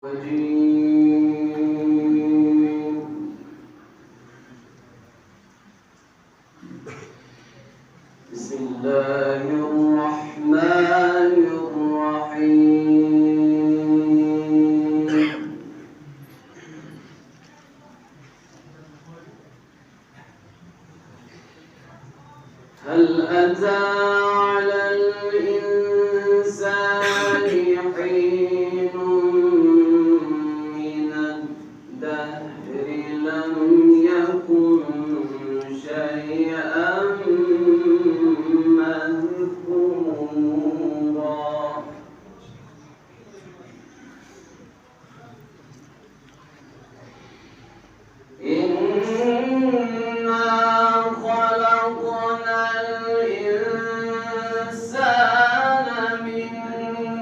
الرجيم. بسم الله الرحمن الرحيم. هل أتى على الإنسان حين من الدهر لم يكن شيئا مذكورا. إنا خلقنا الإنسان من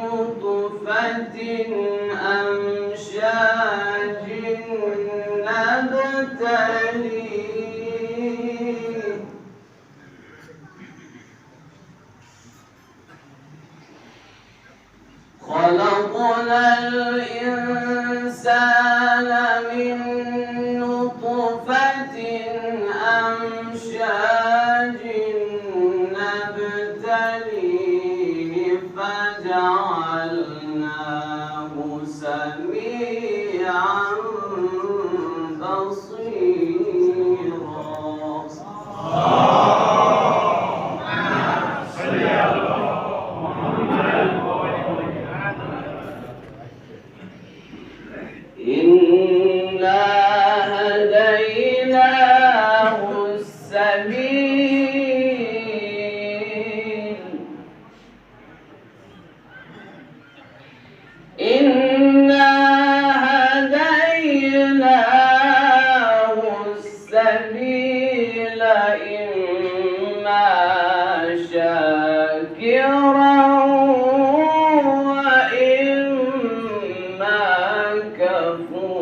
نطفة أمشاج نبتليه. خلقنا الإنسان من نطفة أمشاج نبتليه فجعلناه سميعا بصيرا. إنا هديناه السبيل. إنا هديناه السبيل إما شاكرا وإما كفورا.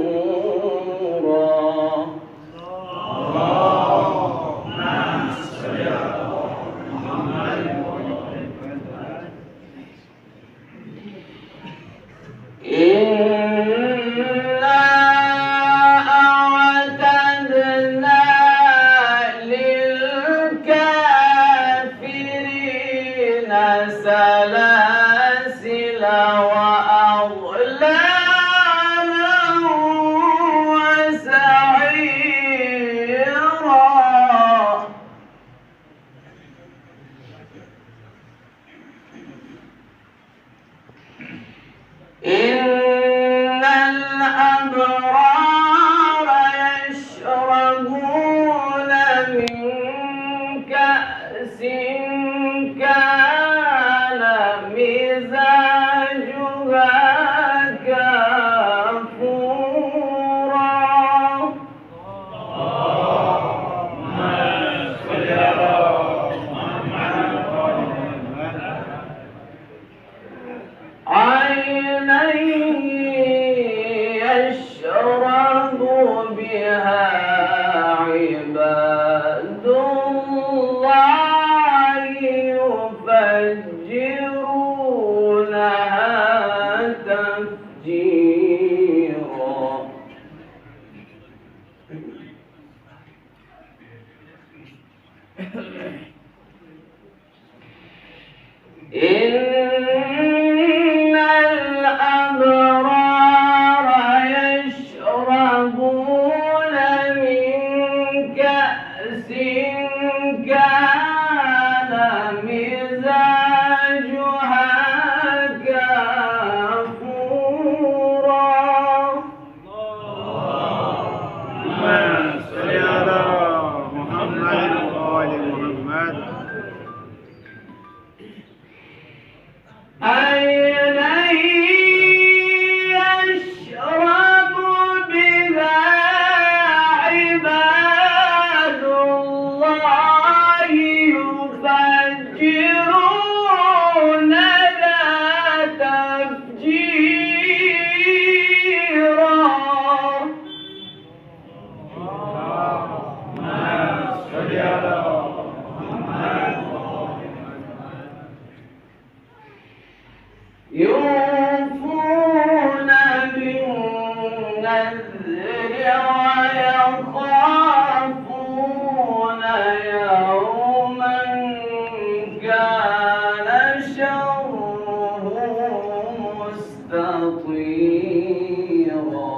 نذيرا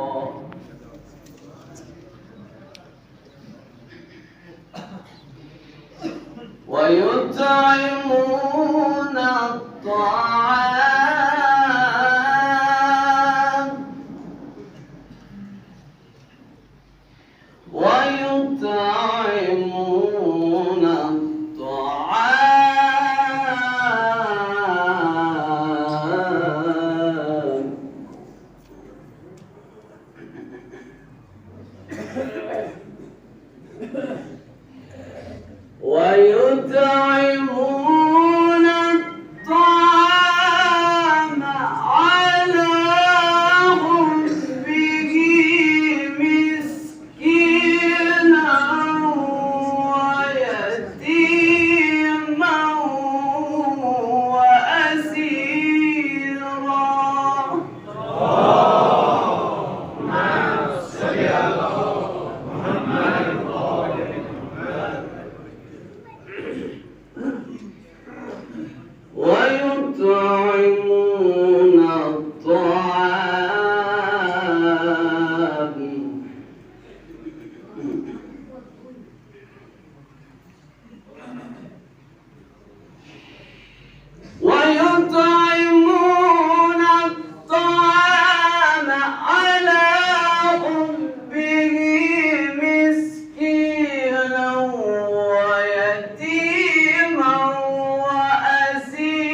ويطعمون الطعام ويطعمون الطعام على حبه مسكينا ويتيما وأسيرا. ويطعمون الطعام على حبه مسكينا ويتيما وأسيرا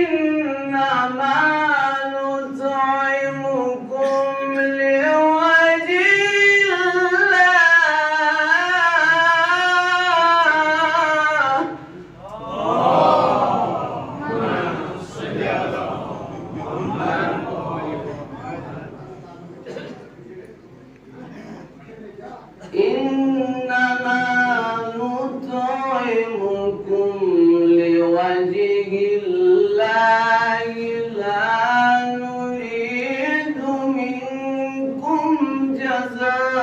إنما نطعمكم لوجه إنما نطعمكم لوجه الله لا نريد منكم جزاء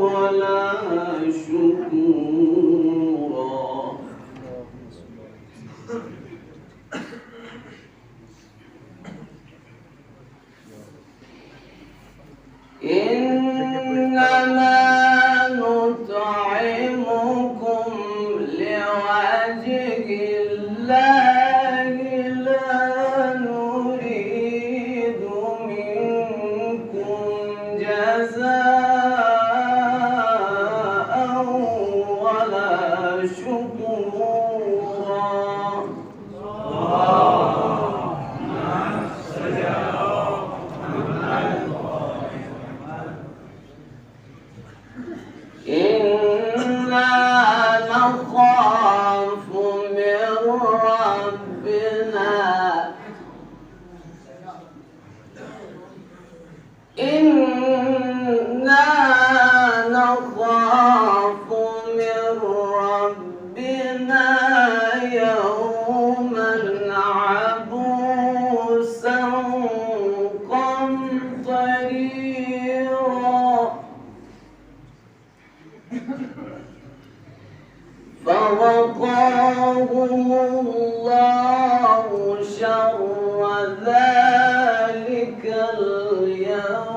ولا شكورا. إنما نطعمكم لوجه الله لا نريد منكم جزاء ولا شكورا. إنا نخاف من ربنا يوما عبوسا قمطريرا فوقاهم الله شر ذلك اليوم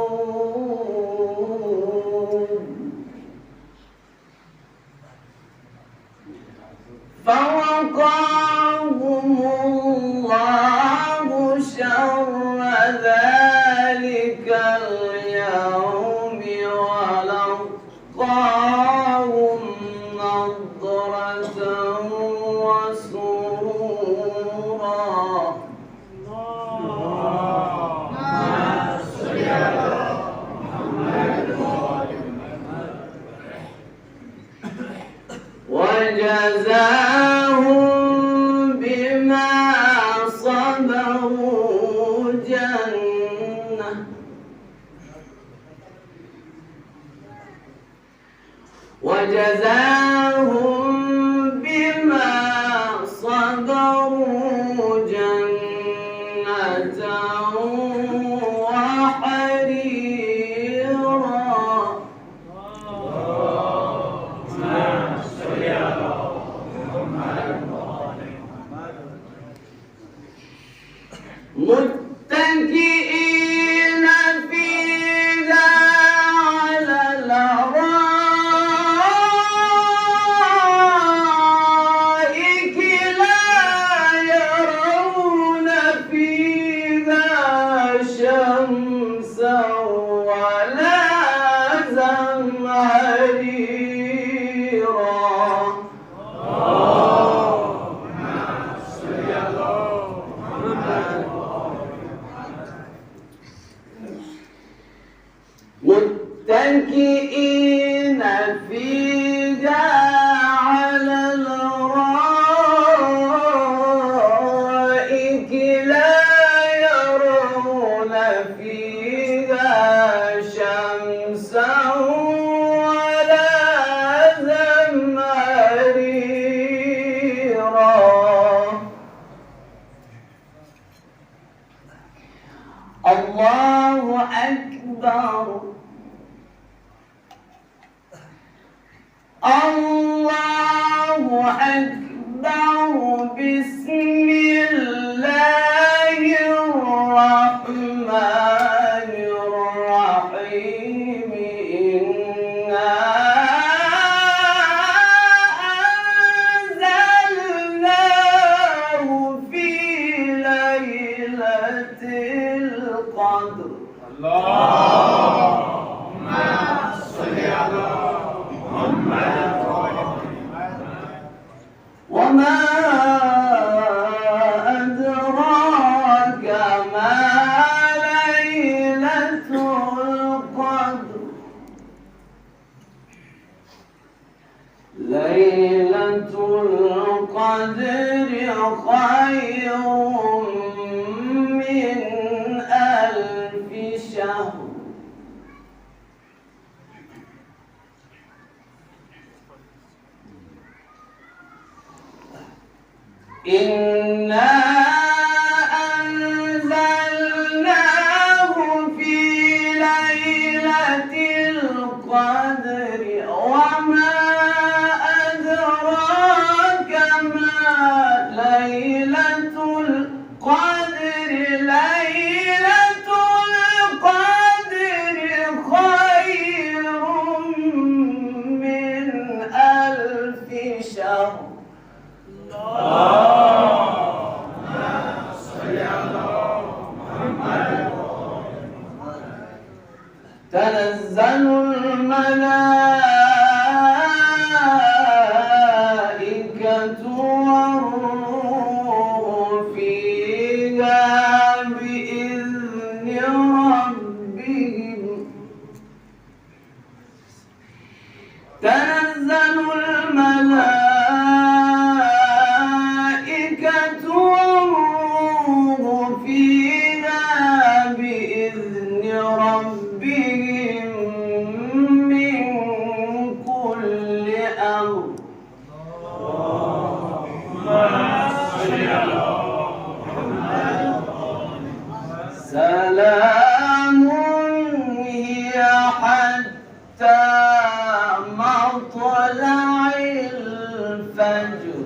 فوقاهم الله شر ذلك اليوم ولقاهم نضرة وسرورا وجزاهم بما صبروا جنة وجزاهم بما صبروا جنة وحريرا متكئين فيها على الأرائك لا يرون فيها شمسا ولا زمهريرا. متكئين فيها على الأرائك لا يرون فيها شمسا ولا زمهريرا. الله أكبر. الله أكبر. بسم الله الرحمن الرحيم. إنا أنزلناه في ليلة القدر. اللهم صل على محمد. وما أدراك ما ليلة القدر. ليلة القدر خير من 1000 شهر. إنا أنزلناه في ليلة القدر. وما أدراك ما ليلة القدر. ليلة القدر خير من 1000 شهر. تنزل الملائكة والروح فيها بإذن ربهم. تنزل الملائكة والروح فيها بإذن ربهم من كل أمر. سلام هي حتى مطلع الفجر.